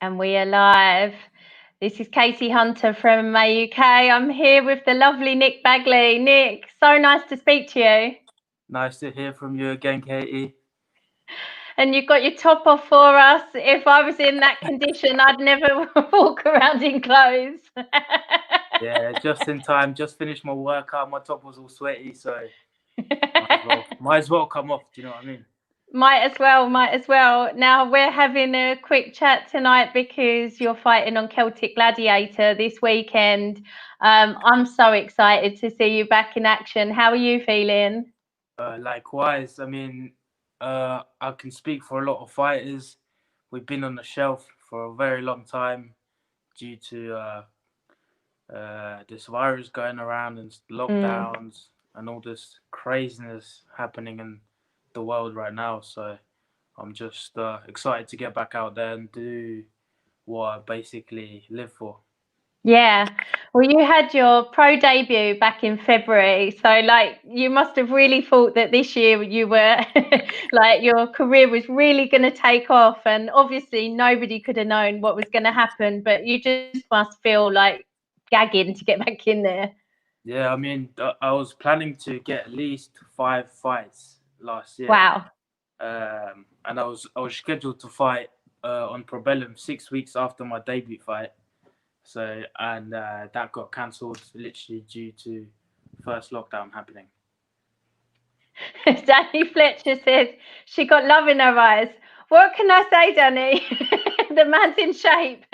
And we are live. This is Katie Hunter from MMA UK. I'm here with the lovely Nick Bagley. Nick, so nice to speak to you. Nice to hear from you again, Katie. And you've got your top off for us. If I was in that condition, I'd never walk around in clothes. Yeah, just in time. Just finished my workout. My top was all sweaty, so might as well come off. Do you know what I mean? Might as well. Now, we're having a quick chat tonight because you're fighting on Celtic Gladiator this weekend. I'm so excited to see you back in action. How are you feeling? Likewise, I mean, I can speak for a lot of fighters. We've been on the shelf for a very long time due to this virus going around and lockdowns and all this craziness happening in the world right now. So I'm just excited to get back out there and do what I basically live for. Yeah. Well, you had your pro debut back in February. So, like, you must have really thought that this year you were like your career was really going to take off. And obviously, nobody could have known what was going to happen, but you just must feel like gagging to get back in there. Yeah, I mean, I was planning to get at least 5 fights last year, Wow. and I was scheduled to fight on Probellum 6 weeks after my debut fight. So that got cancelled literally due to first lockdown happening. Danny Fletcher says she got love in her eyes. What can I say, Danny? The man's in shape.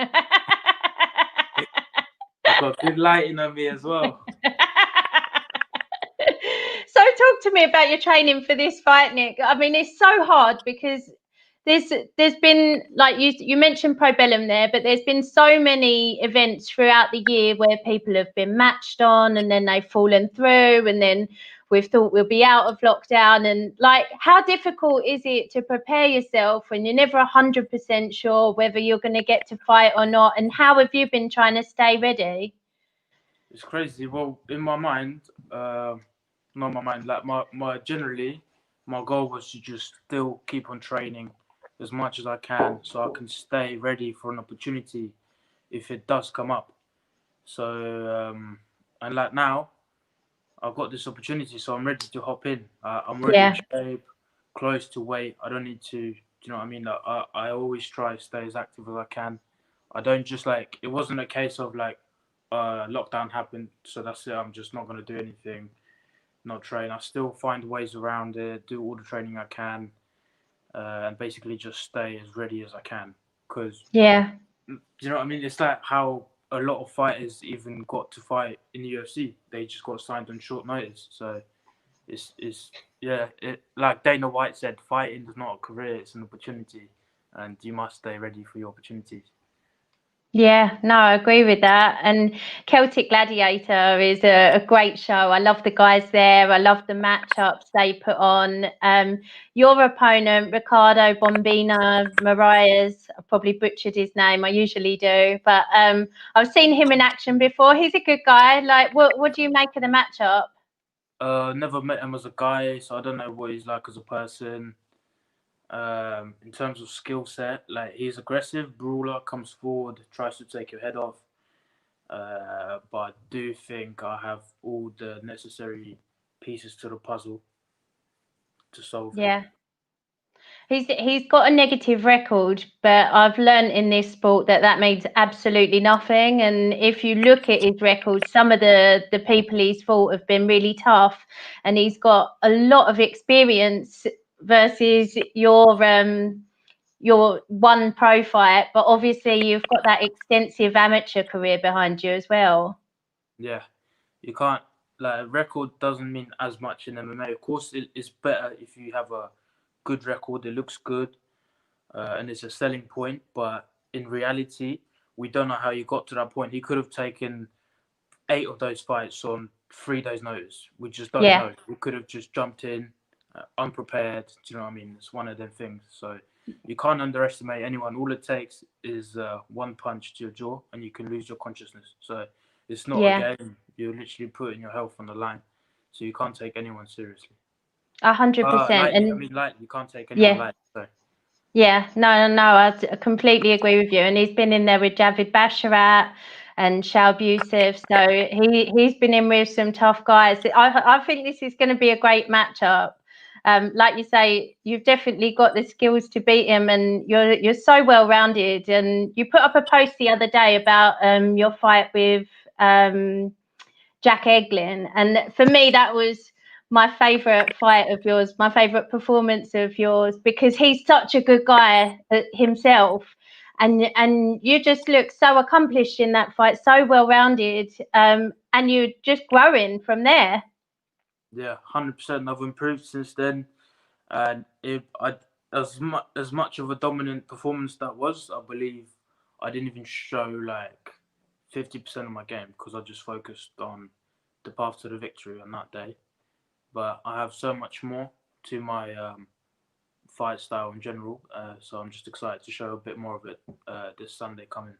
I've got good lighting on me as well. So talk to me about your training for this fight, Nick. I mean, it's so hard because there's been, like you mentioned Probellum there, but there's been so many events throughout the year where people have been matched on and then they've fallen through, and then we've thought we'll be out of lockdown. And like, how difficult is it to prepare yourself when you're never 100% sure whether you're going to get to fight or not? And how have you been trying to stay ready? It's crazy. Well, in my mind, not my mind, like my generally, my goal was to just still keep on training as much as I can so I can stay ready for an opportunity if it does come up. So, and like now, I've got this opportunity, so I'm ready to hop in. I'm already in Yeah. shape, close to weight. I don't need to, do you know what I mean? Like, I always try to stay as active as I can. I don't just like, it wasn't a case of like, lockdown happened, so that's it. I'm just not going to do anything, not train. I still find ways around it, do all the training I can, and basically just stay as ready as I can. Because, Yeah. do you know what I mean? It's like how a lot of fighters even got to fight in the UFC. They just got signed on short notice. So it's yeah. Like Dana White said, fighting is not a career; it's an opportunity, and you must stay ready for your opportunities. Yeah, no, I agree with that. And Celtic Gladiator is a great show. I love the guys there. I love the matchups they put on. Your opponent, Ricardo Bombina Marias, I probably butchered his name. I usually do, but I've seen him in action before. He's a good guy. Like, what do you make of the matchup? Never met him as a guy, so I don't know what he's like as a person. In terms of skill set, like he's aggressive, brawler, comes forward, tries to take your head off. But I do think I have all the necessary pieces to the puzzle to solve him. Yeah. He's got a negative record, but I've learned in this sport that that means absolutely nothing. And if you look at his record, some of the people he's fought have been really tough, and he's got a lot of experience versus your one pro fight. But obviously, you've got that extensive amateur career behind you as well. Yeah, you can't like record doesn't mean as much in MMA. Of course, it's better if you have a good record. It looks good, and it's a selling point. But in reality, we don't know how he got to that point. He could have taken 8 of those fights on 3 days' notice. We just don't Yeah. know. We could have just jumped in unprepared. Do you know what I mean? It's one of them things. So you can't underestimate anyone. All it takes is one punch to your jaw, and you can lose your consciousness. So it's not a Yeah. game. You're literally putting your health on the line. So you can't take anyone seriously. 100%. Lightly. I And mean, lightly. You can't take anyone yeah. lightly. So. Yeah, no, I completely agree with you. And he's been in there with Javid Basharat and Shalb Youssef. So he's been in with some tough guys. I think this is going to be a great matchup. Like you say, you've definitely got the skills to beat him, and you're so well rounded. And you put up a post the other day about your fight with Jack Eglin, and for me that was my favourite fight of yours, my favourite performance of yours, because he's such a good guy himself, and you just look so accomplished in that fight, so well rounded, and you're just growing from there. Yeah, 100%. I've improved since then, and as much of a dominant performance that was, I believe I didn't even show like 50% of my game because I just focused on the path to the victory on that day. But I have so much more to my fight style in general, so I'm just excited to show a bit more of it this Sunday coming.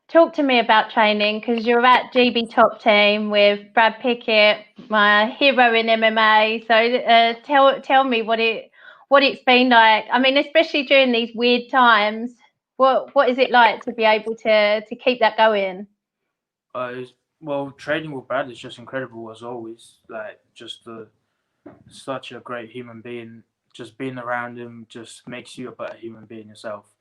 Talk to me about training, because you're at GB Top Team with Brad Pickett, my hero in MMA. So tell me what it's been like. I mean, especially during these weird times. What is it like to be able to keep that going? Well, training with Brad is just incredible as always. Like, just such a great human being. Just being around him just makes you a better human being yourself.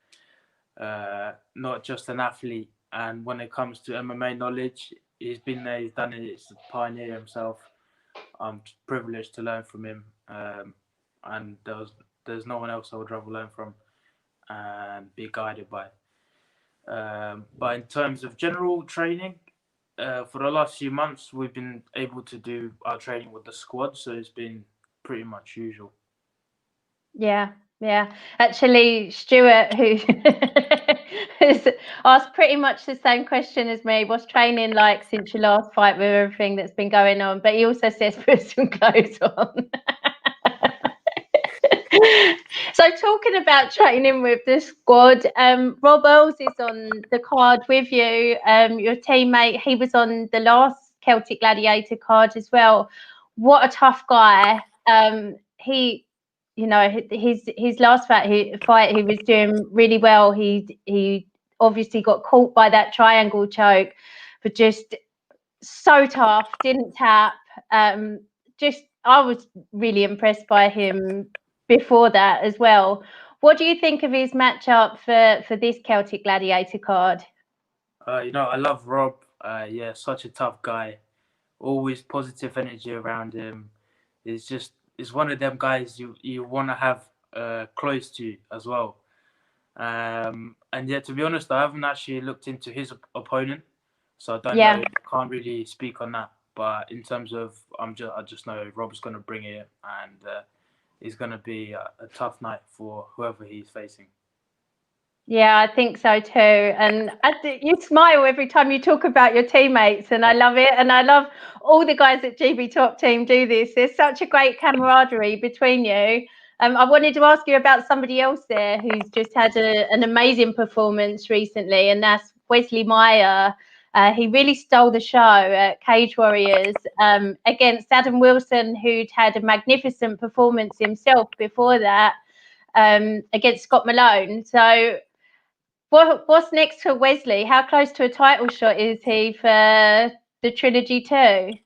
Not just an athlete. And when it comes to MMA knowledge, he's been there, he's done it. He's a pioneer himself. I'm privileged to learn from him, and there's no one else I would rather learn from and be guided by. But in terms of general training, for the last few months, we've been able to do our training with the squad, so it's been pretty much usual. Yeah. Actually, Stuart, who has asked pretty much the same question as me, what's training like since your last fight with everything that's been going on? But he also says put some clothes on. So talking about training with the squad, Rob Earls is on the card with you. Your teammate, he was on the last Celtic Gladiator card as well. What a tough guy. He, his last fight, he was doing really well. He obviously got caught by that triangle choke, but just so tough. Didn't tap. Just I was really impressed by him before that as well. What do you think of his matchup for this Celtic Gladiator card? I love Rob. Yeah, such a tough guy. Always positive energy around him. It's one of them guys you want to have close to you as well. And yeah, to be honest, I haven't actually looked into his opponent, so I don't know. I can't really speak on that. But in terms of, I just know Rob's going to bring it, and it's going to be a tough night for whoever he's facing. Yeah, I think so too. And you smile every time you talk about your teammates, and I love it. And I love all the guys at GB Top Team do this. There's such a great camaraderie between you. I wanted to ask you about somebody else there who's just had an amazing performance recently, and that's Wesley Meyer. He really stole the show at Cage Warriors against Adam Wilson, who'd had a magnificent performance himself before that against Scott Malone. So what's next for Wesley? How close to a title shot is he for the Trilogy 2?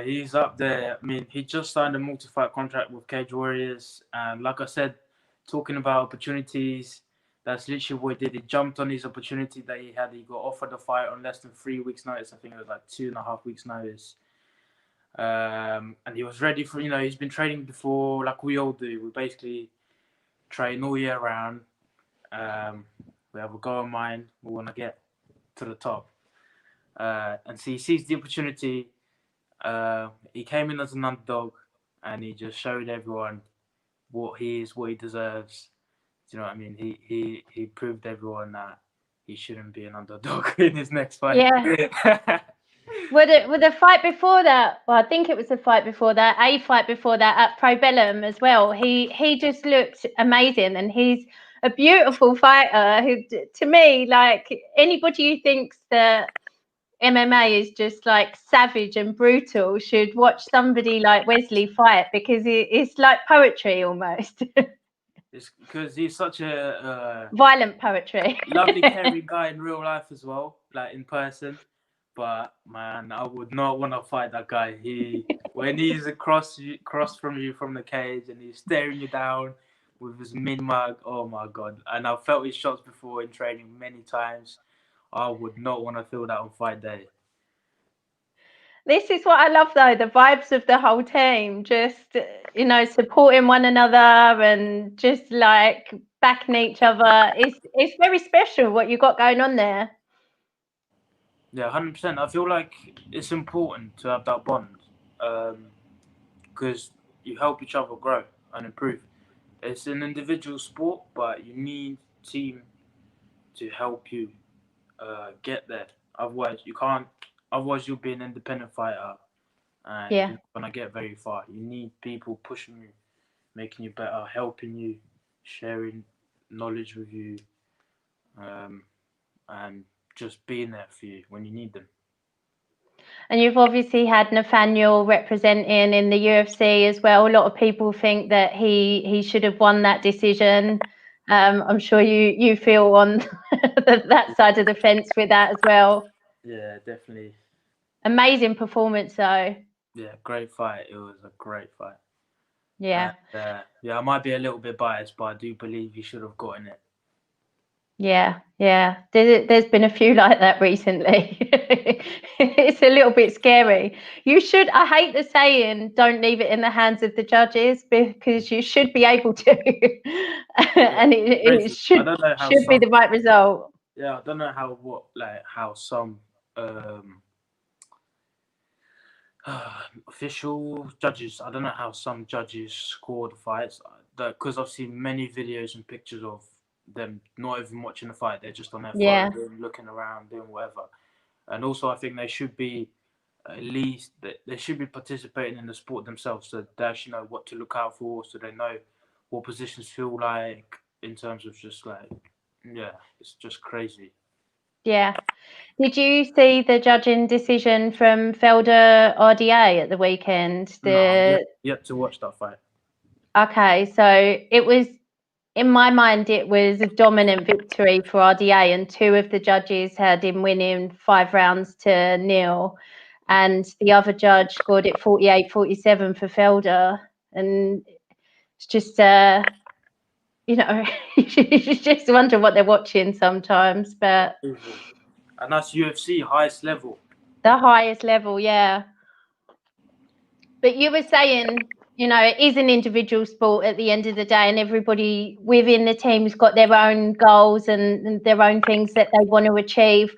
He's up there. I mean, he just signed a multi-fight contract with Cage Warriors, and like I said, talking about opportunities, that's literally what he did. He jumped on his opportunity that he had. He got offered a fight on less than 3 weeks' notice. I think it was like 2.5 weeks' notice. And he was ready for. He's been training before, like we all do. We basically train all year round. We have a goal in mind. We want to get to the top. And so he sees the opportunity. He came in as an underdog, and he just showed everyone what he is, what he deserves. Do you know what I mean? He proved everyone that he shouldn't be an underdog in his next fight. Yeah. With the fight before that, well, I think it was the fight before that, at Pro Bellum as well. He just looked amazing, and he's a beautiful fighter. Who, to me, like anybody who thinks that MMA is just like savage and brutal should watch somebody like Wesley fight, because it's like poetry almost. It's because he's such a Violent poetry. lovely, caring guy in real life as well, like in person. But man, I would not want to fight that guy. When he's across from you from the cage and he's staring you down with his min mug. Oh my god! And I've felt his shots before in training many times. I would not want to feel that on fight day. This is what I love, though, the vibes of the whole team, just, supporting one another and just like backing each other. It's very special what you got going on there. Yeah, 100%. I feel like it's important to have that bond because you help each other grow and improve. It's an individual sport, but you need team to help you get there. Otherwise, you can't. Otherwise, you'll be an independent fighter, and Yeah. you're not gonna get very far. You need people pushing you, making you better, helping you, sharing knowledge with you, and just being there for you when you need them. And you've obviously had Nathaniel representing in the UFC as well. A lot of people think that he should have won that decision. I'm sure you feel on that side of the fence with that as well. Yeah, definitely. Amazing performance, though. Yeah, great fight. It was a great fight. Yeah. Yeah, I might be a little bit biased, but I do believe he should have gotten it. Yeah. There's been a few like that recently. It's a little bit scary. I hate the saying, don't leave it in the hands of the judges, because you should be able to. And it Crazy. I don't know how should be the right result. Yeah, I don't know how some official judges. I don't know how some judges score the fights. Because I've seen many videos and pictures of them not even watching the fight. They're just on their Yeah. phone, looking around, doing whatever. And also, I think they should be at least they should be participating in the sport themselves, so they actually know what to look out for, so they know what positions feel like in terms of just like, yeah, it's just crazy. Yeah. Did you see the judging decision from Felder RDA at the weekend? No, yet to watch that fight. Okay, so it was, in my mind, it was a dominant victory for RDA, and two of the judges had him winning 5-0, and the other judge scored it 48-47 for Felder. And it's just, you just wonder what they're watching sometimes, but And that's UFC highest level. the highest level, yeah. But you were saying, it is an individual sport at the end of the day, and everybody within the team's got their own goals and their own things that they want to achieve.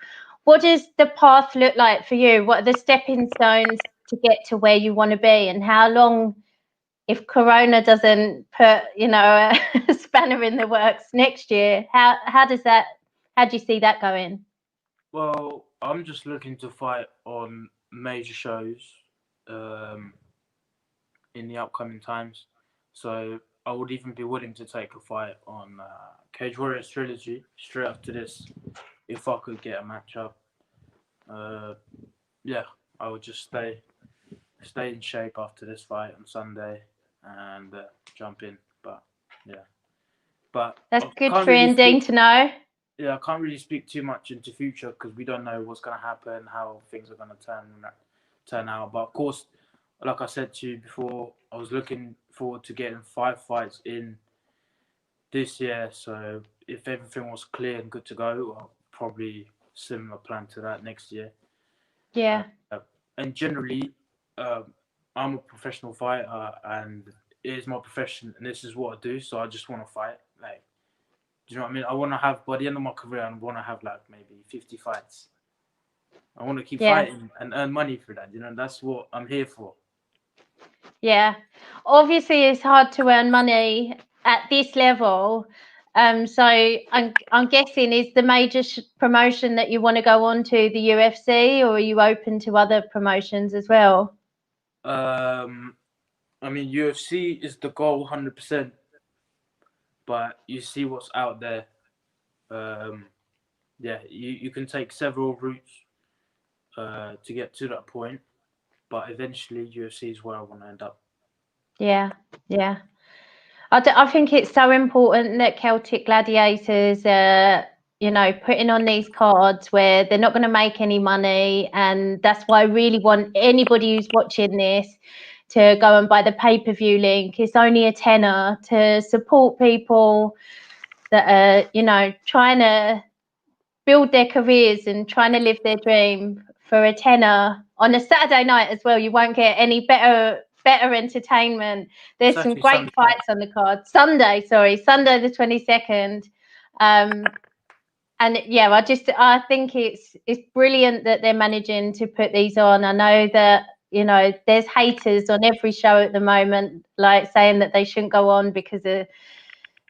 What does the path look like for you? What are the stepping stones to get to where you want to be? And how long, if Corona doesn't put, a spanner in the works next year, how do you see that going? Well, I'm just looking to fight on major shows in the upcoming times. So I would even be willing to take a fight on Cage Warriors Trilogy straight after this if I could get a matchup. Yeah, I would just stay in shape after this fight on Sunday and jump in. But yeah, That's good for Dean to know. Yeah, I can't really speak too much into future because we don't know what's going to happen, how things are going to turn out. But of course, like I said to you before, I was looking forward to getting 5 fights in this year. So if everything was clear and good to go, I'll probably similar plan to that next year. Yeah. And generally, I'm a professional fighter, and it is my profession, and this is what I do. So I just want to fight. Like, do you know what I mean? I want to have, by the end of my career, I want to have like maybe 50 fights. I want to keep fighting and earn money for that. That's what I'm here for. Yeah, obviously it's hard to earn money at this level. So I'm guessing, is the major promotion that you want to go on to the UFC, or are you open to other promotions as well? I mean, UFC is the goal 100%, but you see what's out there. Yeah, you can take several routes to get to that point, but eventually UFC is where I want to end up. Yeah. I think it's so important that Celtic Gladiators are, you know, putting on these cards where they're not going to make any money. And that's why I really want anybody who's watching this to go and buy the pay-per-view link. It's only a tenner to support people that are, you know, trying to build their careers and trying to live their dream for a tenner on a Saturday night as well. You won't get any better entertainment. There's some Exactly, great Sunday. fights on the card. Sunday the 22nd. And yeah, I think it's brilliant that they're managing to put these on. I know that, you know, there's haters on every show at the moment, like saying that they shouldn't go on because of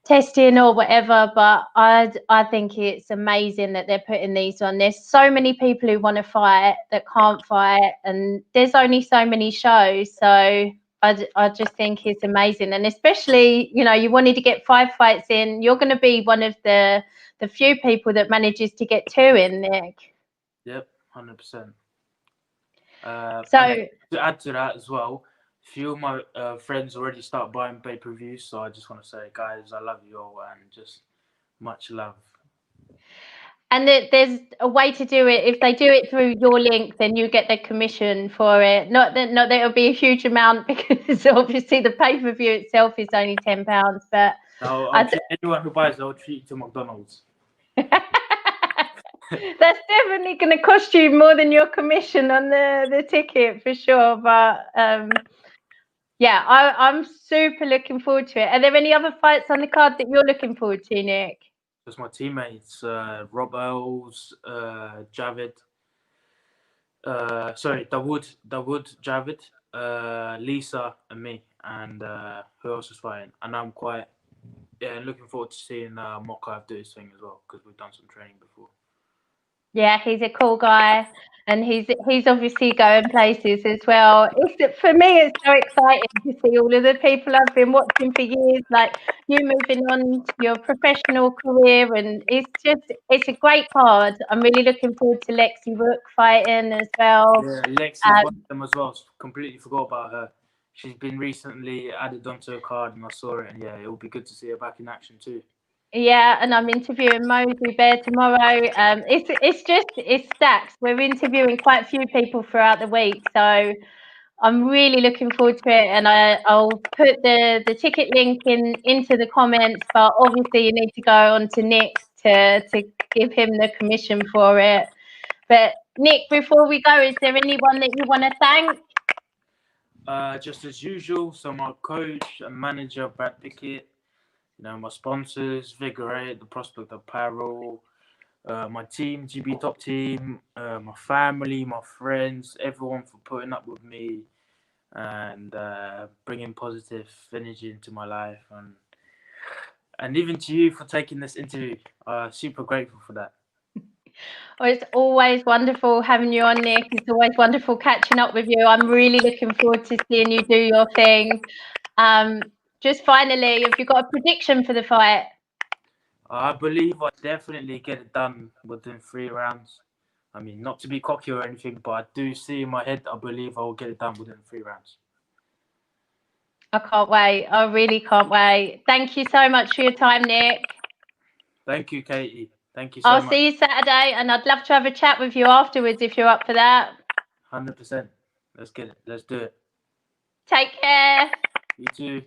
testing or whatever, but I think it's amazing that they're putting these on. There's so many people who want to fight that can't fight, and there's only so many shows, so I just think it's amazing. And especially, you know, you wanted to get 5 fights in, you're going to be one of the few people that manages to get 2 in, Nick. Yep, 100%. So and to add to that as well, a few of my friends already start buying pay-per-views, so I just want to say, guys, I love you all and just much love. and there's a way to do it. If they do it through your link, then you get the commission for it. Not that it'll be a huge amount because obviously the pay-per-view itself is only £10. But I'll treat anyone who buys, I'll treat to McDonald's. that's definitely going to cost you more than your commission on the ticket for sure. But yeah, I'm super looking forward to it. Are there any other fights on the card that you're looking forward to, Nick? Just my teammates, Rob Earls, Javid, Dawood, Javid, Lisa, and me, and who else is fighting? And I'm quite looking forward to seeing Mokaev do his thing as well, because we've done some training before. Yeah, he's a cool guy, and he's obviously going places as well. For me, it's so exciting to see all of the people I've been watching for years, like you moving on to your professional career, and it's a great card. I'm really looking forward to Lexi Rook fighting as well. Yeah, Lexi's one of them as well. Completely forgot about her. She's been recently added onto a card, and I saw it, and yeah, it will be good to see her back in action too. Yeah, and I'm interviewing Mosey Bear tomorrow. It's stacks. We're interviewing quite a few people throughout the week, so I'm really looking forward to it. And I'll put the ticket link into the comments, but obviously you need to go on to Nick to give him the commission for it. But Nick, before we go, is there anyone that you want to thank? Just as usual, so my coach and manager, Brad Pickett, you know, my sponsors, Figure 8, the Prospect Apparel, my team, GB Top Team, my family, my friends, everyone for putting up with me and bringing positive energy into my life, and even to you for taking this interview. Super grateful for that. Well, it's always wonderful having you on, Nick. It's always wonderful catching up with you. I'm really looking forward to seeing you do your thing. Just finally, have you got a prediction for the fight? I believe I definitely get it done within 3 rounds. I mean, not to be cocky or anything, but I do see in my head, I believe I will get it done within 3 rounds. I can't wait. I really can't wait. Thank you so much for your time, Nick. Thank you, Katie. Thank you so much. I'll see you Saturday, and I'd love to have a chat with you afterwards if you're up for that. 100%. Let's get it. Let's do it. Take care. You too.